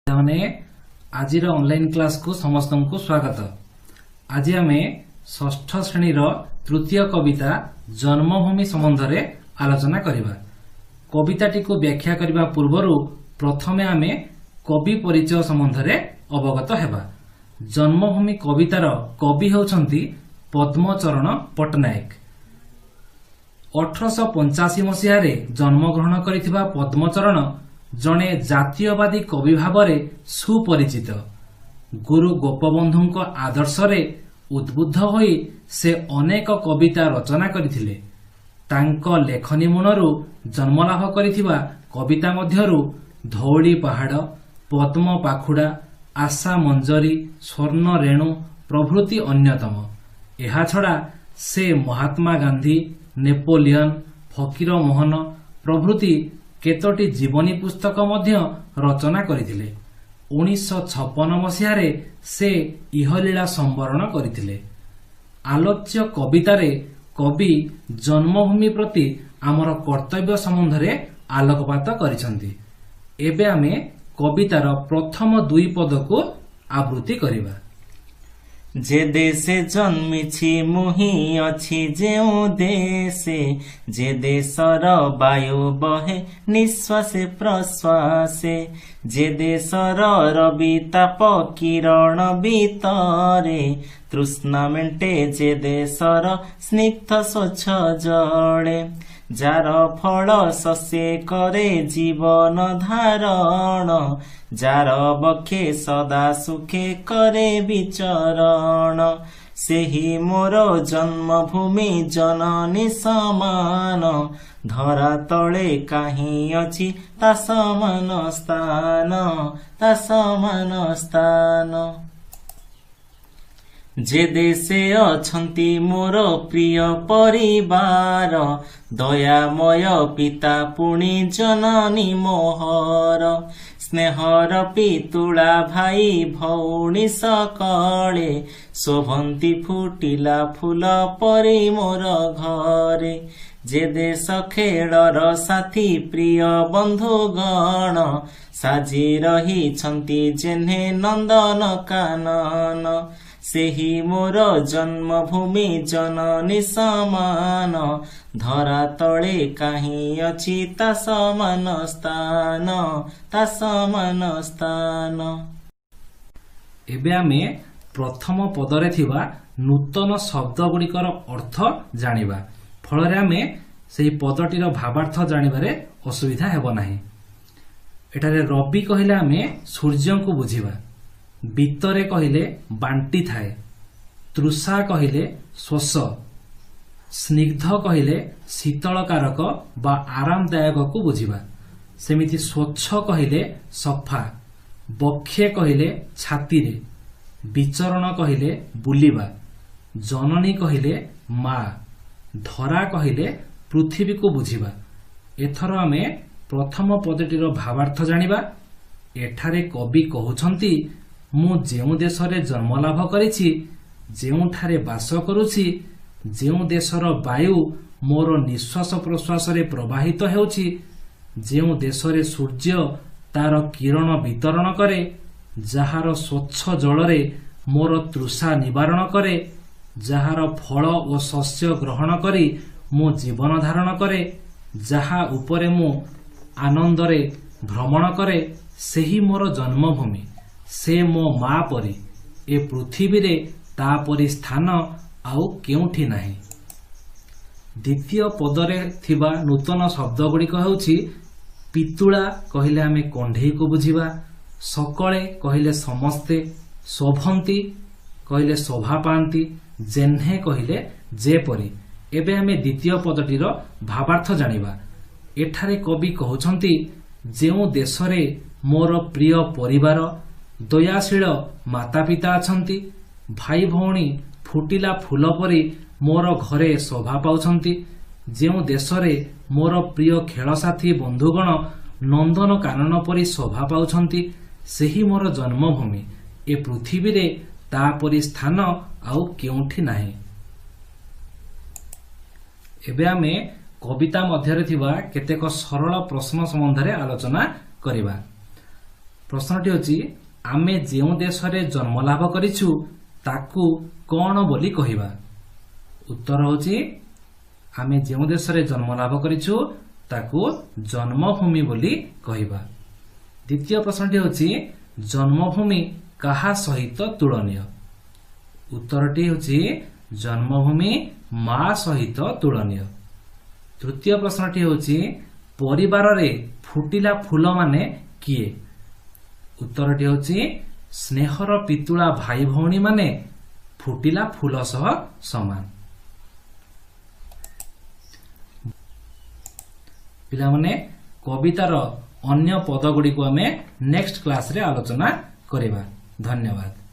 मैंने आज online class को समस्त को स्वागत। आज आम षष्ठ श्रेणी तृतीय कविता जन्मभूमि संबंध में आलोचना करवा। कविताटी को व्याख्या करने पूर्व प्रथमे आम कवि परिचय संबंध में अवगत हेबा। जन्मभूमि कवितार कवि होउछंती पद्मचरण पट्टनायक। 1885 मसीह जन्मग्रहण करिथिबा पद्मचरण जड़े जातीयवादी कवि भाव में सुपरिचित। गुरु गोपबंधु आदर्श रे उद्बुद्ध होई से अनेक कविता रचना करथिले। तांको लेखनी मुनरु जन्मलाभ करिथिबा कविता मध्यरु धौली पहाड़, पद्म पाखुड़ा, आशा मंजरी, स्वर्ण रेणु प्रभृति अन्यतम। एहा छड़ा से महात्मा गांधी, नेपोलियन, फकीर मोहन प्रभृति केतोटी जीवनी पुस्तक मध्य रचना करथिले। 1956 मसीह से इहलीला संवरण करथिले। आलोच्य कवितारे कवि जन्मभूमि प्रति आमर कर्तव्य संबंध में आलोकपात करिसंती। एबे आमे कवितार प्रथम दुई पद को आवृत्ति करिबा। जे देशे जन्मिछि मुहि अछि जेउ देशे, जे देशर वायु बहे निश्वासे प्रश्वासे, जे देशर रवि ताप किरण भितरे तृष्णा मेंटे, जे देशर स्निग्ध स्वच्छ जले, जार फल शस्ये करे जीवन धारण, जार बखे सदा सुखे करे विचरण, सेही मोर जन्मभूमि जननी समान, धरा तले काहीं अछि ता समान स्थान, ता समान स्थान। जे देशे अछंती मोर प्रिय परिवार, दयामय पिता पुणी जननी मोहर, स्नेहर पितुला भाई भौणी सकळे, शोभंती फुटिला फूल परी मोर घरे, जे देश खेलर साथी प्रिय बंधुगण, साजी रहिछंती जेन्हे नंदन कानन, सेही मोर जन्मभूमि जननी समान, धरा तले काहीं अछि ता समान स्थान, ता समान स्थान। एबे आमे प्रथम पदरे थिबा नूतन शब्द गुड़िकर अर्थ जानिबा। फलरे आमे सेही पदटीर भावार्थ जानिबारे असुविधा हेबो नाही। एठारे रवि कहिले आमे सूर्य को बुझिबा, बीतरे कहिले बांटी थाए, तृषा कहिले शोष, स्निग्ध कहिले शीतलकारक बा आरामदायक को बुझिबा। सेमिति स्वच्छ कहिले सफा, बक्षे कहिले छाती रे, विचरण कहिले बुलिबा, जननी कहिले मा, धरा कहिले पृथ्वी को बुझिबा। एथर आमे प्रथम पदटीर भावार्थ जानिबा। एठारे कवि कहउछंती मु जेउ देशरे जन्मलाभ करिछि, जेउठारे बास करुछि, जेउ देशर वायु मोर निश्वास प्रश्वास रे प्रवाहित हेउछि, जेउ देशरे सूर्य तार किरण वितरण करे, जहार स्वच्छ जलरे मोर तृषा निवारण करे, जहार फल और शस्य ग्रहण करी मु जीवन धारण करे, जहा उपरे मु आनंदरे भ्रमण करे, सेही मोर जन्मभूमि, से मो माँ परी, ए पृथ्वी रे ता परी स्थान आउ केउठी नाही। द्वितीय पदरे थिबा नूतन शब्द गुड़िक हेउछि पितुला कहिले आमे कंढेई को बुझिबा, सकळे कहिले समस्ते, शोभंती कहिले शोभा पांती, जेन्हे कहिले जेपरी। एबे आमे द्वितीय पदटीर भावार्थ जानिबा। एठारे कवि कहउछंती जेउ देशरे मोर प्रिय परिवार, दयाशील माता पिता अछंती, भाई भौणी फुटिला फूल परी मोर घरे शोभा पाउछंती, जेउ देशरे मोर प्रिय खेल साथी बंधुगण नंदन कानन परी शोभा पाउछंती, सेही मोर जन्मभूमि, ए पृथ्वी रे ता परी स्थान आउ केउठी नाही। एबे आमे कविता मध्यरे थिबा केतेक सरल प्रश्न संबंध में आलोचना करिबा। ପ୍ରଶ୍ନଟି ହେଉଛି ଆମେ ଯେଉଁ ଦେଶରେ ଜନ୍ମ ଲାଭ କରିଛୁ ତାକୁ କ'ଣ ବୋଲି କହିବା? ଉତ୍ତର ହେଉଛି ଆମେ ଯେଉଁ ଦେଶରେ ଜନ୍ମ ଲାଭ କରିଛୁ ତାକୁ ଜନ୍ମଭୂମି ବୋଲି କହିବା। ଦ୍ୱିତୀୟ ପ୍ରଶ୍ନଟି ହେଉଛି ଜନ୍ମଭୂମି କାହା ସହିତ ତୁଳନୀୟ? ଉତ୍ତରଟି ହେଉଛି ଜନ୍ମଭୂମି ମା ସହିତ ତୁଳନୀୟ। ତୃତୀୟ ପ୍ରଶ୍ନଟି ହେଉଛି ପରିବାରରେ ଫୁଟିଲା ଫୁଲମାନେ କିଏ? ଉତ୍ତରଟି ହେଉଛି ସ୍ନେହର ପିତୁଳା ଭାଇ ଭଉଣୀମାନେ ଫୁଟିଲା ଫୁଲ ସହ ସମାନ। ପିଲାମାନେ କବିତାର ଅନ୍ୟ ପଦ ଗୁଡ଼ିକୁ ଆମେ ନେକ୍ସଟ କ୍ଲାସରେ ଆଲୋଚନା କରିବା। ଧନ୍ୟବାଦ।